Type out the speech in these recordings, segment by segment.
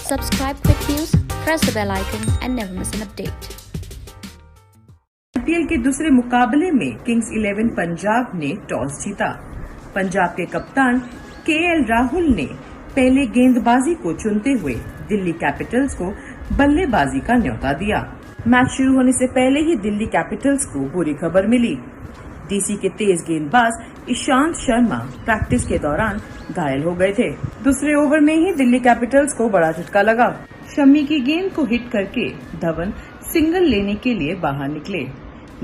Subscribe Quick Views, press the bell icon and never miss an update. IPL के दूसरे मुकाबले में Kings 11 Punjab ने टॉस जीता। पंजाब के कप्तान केएल राहुल ने पहले गेंदबाजी को चुनते हुए दिल्ली कैपिटल्स को बल्लेबाजी का न्योता दिया। मैच शुरू होने से पहले ही दिल्ली कैपिटल्स को बुरी खबर मिली। डीसी के तेज गेंदबाज ईशांत शर्मा प्रैक्टिस के दौरान घायल हो गए थे। दूसरे ओवर में ही दिल्ली कैपिटल्स को बड़ा झटका लगा। शमी की गेंद को हिट करके धवन सिंगल लेने के लिए बाहर निकले,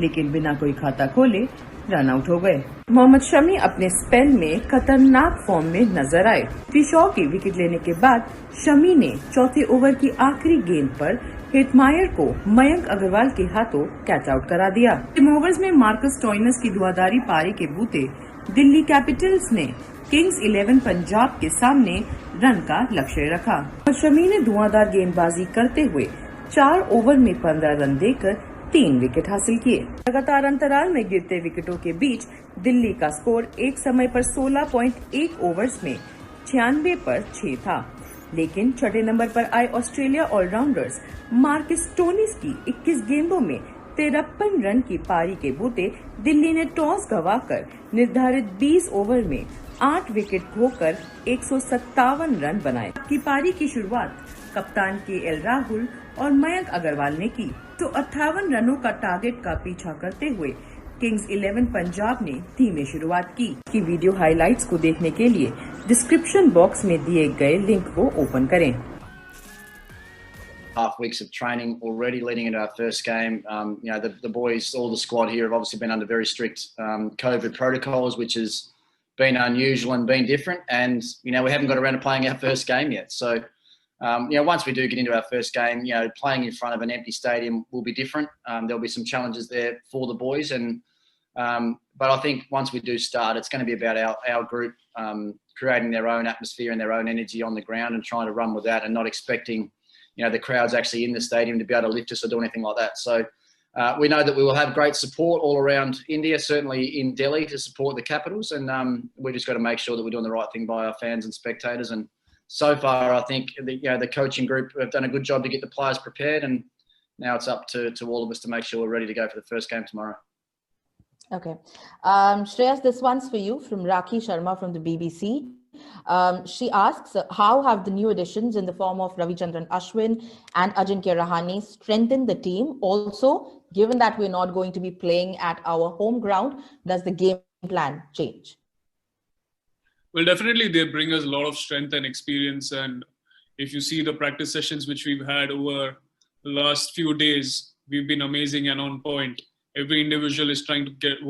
लेकिन बिना कोई खाता खोले रन आउट हो गए। मोहम्मद शमी अपने स्पेल में खतरनाक फॉर्म में नजर आए। शॉ की विकेट लेने के बाद शमी ने चौथे ओवर की आखिरी गेंद पर हिटमायर को मयंक अग्रवाल के हाथों कैच आउट करा दिया। ओवर्स में मार्कस स्टोइनिस की धुआंधारी पारी के बूते दिल्ली कैपिटल्स ने किंग्स 11 पंजाब के सामने रन का लक्ष्य रखा और शमी ने धुआंधार गेंदबाजी करते हुए 4 ओवर में 15 रन देकर 3 विकेट हासिल किए। लगातार अंतराल में गिरते विकेटों के बीच दिल्ली का स्कोर एक समय पर 16.1 ओवर्स में 96 पर 6 था, लेकिन छठे नंबर पर आए ऑस्ट्रेलिया ऑलराउंडर्स मार्कस स्टोइनिस की 21 गेंदों में 53 रन की पारी के बूते दिल्ली ने टॉस गंवाकर निर्धारित 20 ओवर में 8 विकेट खोकर 157 रन बनाए। की पारी की शुरुआत कप्तान केएल राहुल और मयंक अग्रवाल ने की, तो 58 रनों का टारगेट का पीछा करते हुए किंग्स 11 पंजाब ने धीमे शुरुआत की। वीडियो हाइलाइट्स को देखने के लिए डिस्क्रिप्शन बॉक्स में दिए गए लिंक को ओपन करें। Half weeks of training already leading into our first game. The boys, all the squad here have obviously been under very strict COVID protocols, which has been unusual and been different. And, we haven't got around to playing our first game yet. So, once we do get into our first game, playing in front of an empty stadium will be different. There'll be some challenges there for the boys. But I think once we do start, it's going to be about our group creating their own atmosphere and their own energy on the ground and trying to run with that and not expecting the crowd's actually in the stadium to be able to lift us or do anything like that. So we know that we will have great support all around India, certainly in Delhi to support the Capitals. And we just got to make sure that we're doing the right thing by our fans and spectators. And so far, I think the coaching group have done a good job to get the players prepared. And now it's up to all of us to make sure we're ready to go for the first game tomorrow. Okay. Shreyas, this one's for you from Rakhi Sharma from the BBC. She asks, how have the new additions in the form of Ravichandran Ashwin and Ajinkya Rahane strengthened the team? Also, given that we're not going to be playing at our home ground, does the game plan change? Well, definitely they bring us a lot of strength and experience. And if you see the practice sessions which we've had over the last few days, we've been amazing and on point. Every individual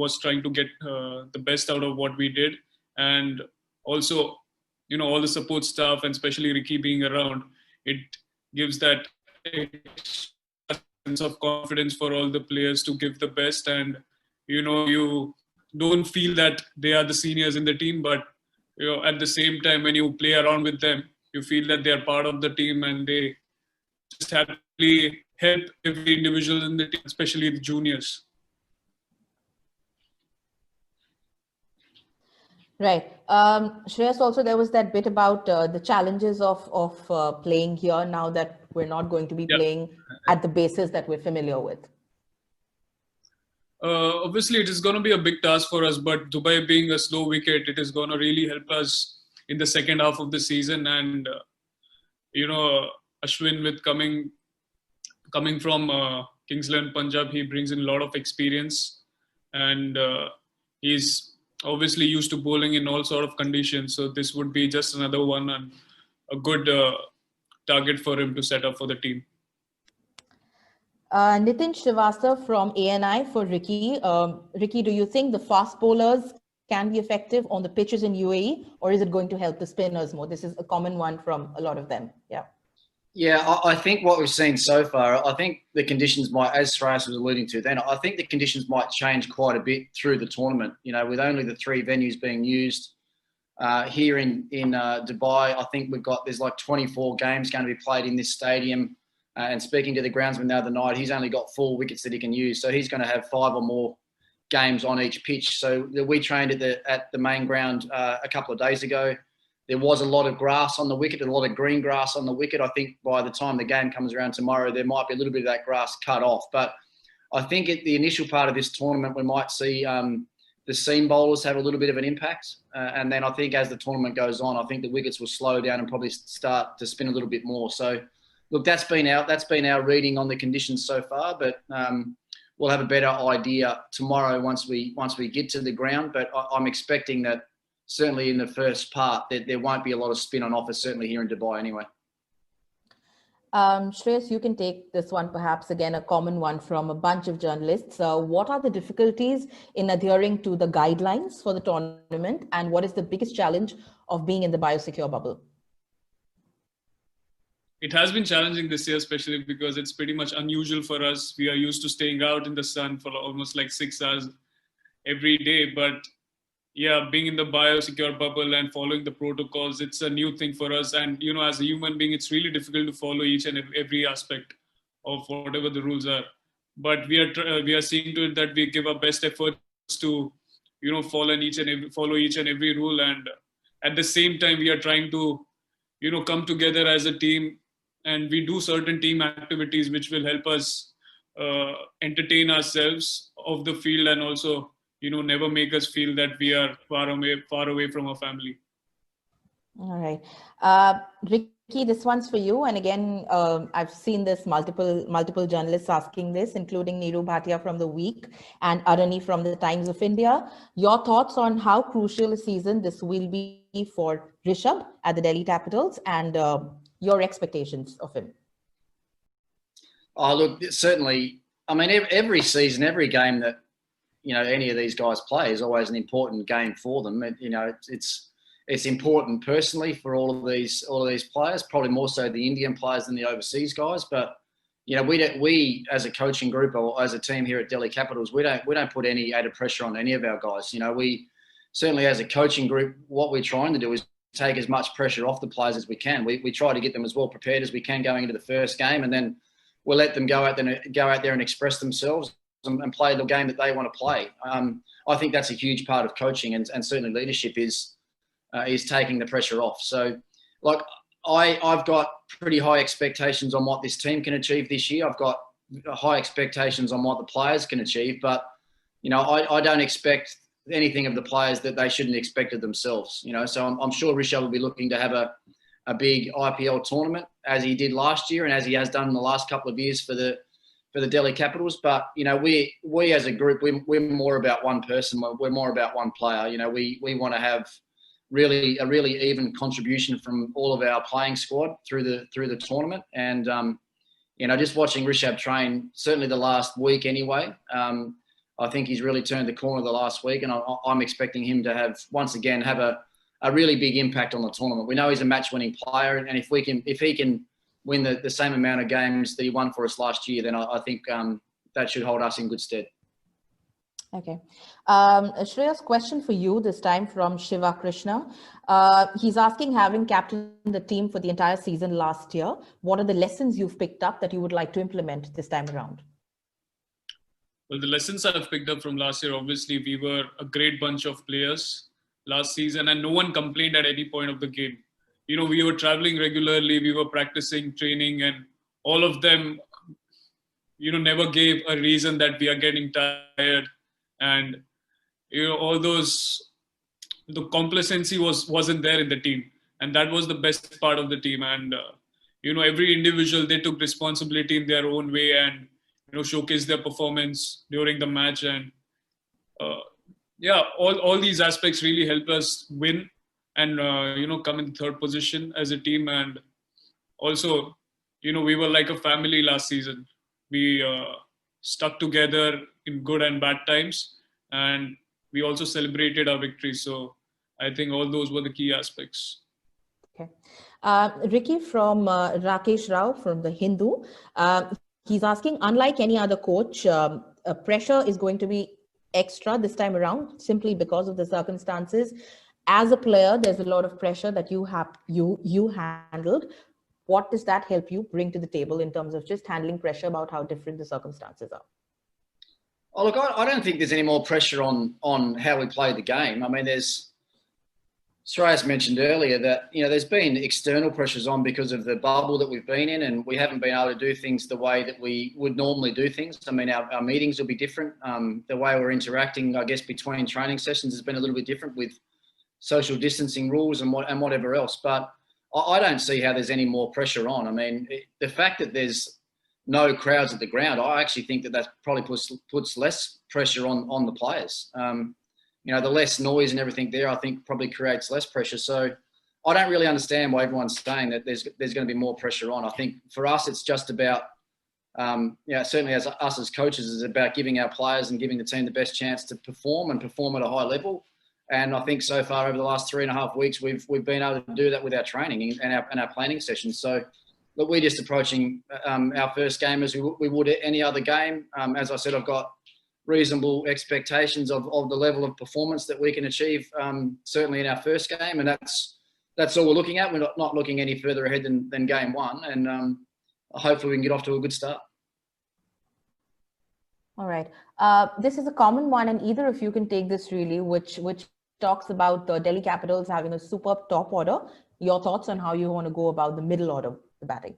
was trying to get the best out of what we did. And also, all the support staff and especially Ricky being around, it gives that sense of confidence for all the players to give the best. And, you don't feel that they are the seniors in the team, but, at the same time, when you play around with them, you feel that they are part of the team and they just happily help every individual in the team, especially the juniors. Right. Shreyas, also there was that bit about the challenges of playing here now that we're not going to be playing at the bases that we're familiar with. Obviously, it is going to be a big task for us, but Dubai being a slow wicket, it is going to really help us in the second half of the season. And, Ashwin with coming from Kingsland and Punjab, he brings in a lot of experience and he's obviously used to bowling in all sort of conditions. So this would be just another one and a good target for him to set up for the team. Nitin Srivastava from ANI for Ricky. Ricky, do you think the fast bowlers can be effective on the pitches in UAE, or is it going to help the spinners more? This is a common one from a lot of them. Yeah. Yeah, I think what we've seen so far, I think the conditions might, as Shreyas was alluding to then, I think the conditions might change quite a bit through the tournament. With only the 3 venues being used here in Dubai, I think there's like 24 games going to be played in this stadium. And speaking to the groundsman the other night, he's only got 4 wickets that he can use. So he's going to have 5 or more games on each pitch. So we trained at the main ground a couple of days ago. there was a lot of grass on the wicket, a lot of green grass on the wicket. I think by the time the game comes around tomorrow, there might be a little bit of that grass cut off. But I think at the initial part of this tournament, we might see the seam bowlers have a little bit of an impact. And then I think as the tournament goes on, I think the wickets will slow down and probably start to spin a little bit more. So, look, that's been our reading on the conditions so far. But we'll have a better idea tomorrow once we get to the ground. But I'm expecting that certainly in the first part that there won't be a lot of spin on offer, certainly here in Dubai anyway. Shreyas, you can take this one, perhaps again, a common one from a bunch of journalists. What are the difficulties in adhering to the guidelines for the tournament? And what is the biggest challenge of being in the biosecure bubble? It has been challenging this year, especially because it's pretty much unusual for us. We are used to staying out in the sun for almost like 6 hours every day. But yeah, being in the biosecure bubble and following the protocols, it's a new thing for us. And, you know, as a human being, it's really difficult to follow each and every aspect of whatever the rules are. But we are seeing to it that we give our best efforts to, you know, follow each and every rule. And at the same time, we are trying to, you know, come together as a team, and we do certain team activities which will help us entertain ourselves off the field, and also, you know, never make us feel that we are far away from our family. All right. Ricky, this one's for you. And again, I've seen this multiple journalists asking this, including Neeru Bhatia from The Week and Arani from the Times of India. Your thoughts on how crucial a season this will be for Rishabh at the Delhi Capitals, and your expectations of him? Oh, look, certainly. I mean, every season, every game that, you know, any of these guys play is always an important game for them. You know, it's important personally for all of these players, probably more so the Indian players than the overseas guys. But, you know, we as a coaching group or as a team here at Delhi Capitals, we don't put any added pressure on any of our guys. You know, we certainly as a coaching group, what we're trying to do is take as much pressure off the players as we can. We try to get them as well prepared as we can going into the first game, and then we'll let them go out there and express themselves and play the game that they want to play. I think that's a huge part of coaching, and certainly leadership is taking the pressure off. So, like, I've got pretty high expectations on what this team can achieve this year. I've got high expectations on what the players can achieve, but, you know, I don't expect anything of the players that they shouldn't expect of themselves. You know, so I'm sure Rishabh will be looking to have a big IPL tournament as he did last year and as he has done in the last couple of years for the Delhi Capitals. But, you know, we as a group, we're more about one person. We're more about one player. You know, we want to have a really even contribution from all of our playing squad through the tournament. And, you know, just watching Rishabh train, certainly the last week anyway, I think he's really turned the corner the last week, and I'm expecting him to have a really big impact on the tournament. We know he's a match-winning player, and if he can win the same amount of games that he won for us last year, then I think that should hold us in good stead. Okay. Shreya's question for you this time from Shiva Krishna. He's asking, having captained the team for the entire season last year, what are the lessons you've picked up that you would like to implement this time around? Well, the lessons I've picked up from last year, obviously, we were a great bunch of players last season, and no one complained at any point of the game. You know, we were traveling regularly, we were practicing, training, and all of them, you know, never gave a reason that we are getting tired. And, you know, the complacency wasn't there in the team. And that was the best part of the team. And, you know, every individual, they took responsibility in their own way and, you know, showcased their performance during the match. And, yeah, all these aspects really helped us win and, you know, come in third position as a team. And also, you know, we were like a family last season. We stuck together in good and bad times, and we also celebrated our victories. So I think all those were the key aspects. Okay. Ricky from Rakesh Rao from The Hindu. He's asking, unlike any other coach, pressure is going to be extra this time around simply because of the circumstances. As a player, there's a lot of pressure that you handled. What does that help you bring to the table in terms of just handling pressure about how different the circumstances are? Oh, look, I don't think there's any more pressure on how we play the game. I mean, there's Shreyas mentioned earlier that, there's been external pressures on because of the bubble that we've been in, and we haven't been able to do things the way that we would normally do things. I mean, our meetings will be different. The way we're interacting, I guess, between training sessions has been a little bit different with social distancing rules and whatever else. But I don't see how there's any more pressure on. I mean, the fact that there's no crowds at the ground, I actually think that probably puts less pressure on the players. The less noise and everything there, I think probably creates less pressure. So I don't really understand why everyone's saying that there's going to be more pressure on. I think for us, it's just about, certainly as us as coaches, is about giving our players and giving the team the best chance to perform and perform at a high level. And I think so far over the last 3.5 weeks, we've been able to do that with our training and our planning sessions. So look, we're just approaching our first game as we would any other game. As I said, I've got reasonable expectations of the level of performance that we can achieve, certainly in our first game, and that's all we're looking at. We're not looking any further ahead than game one, and hopefully we can get off to a good start. All right, this is a common one, and either of you can take this really, which talks about the Delhi Capitals having a superb top order. Your thoughts on how you want to go about the middle order, the batting?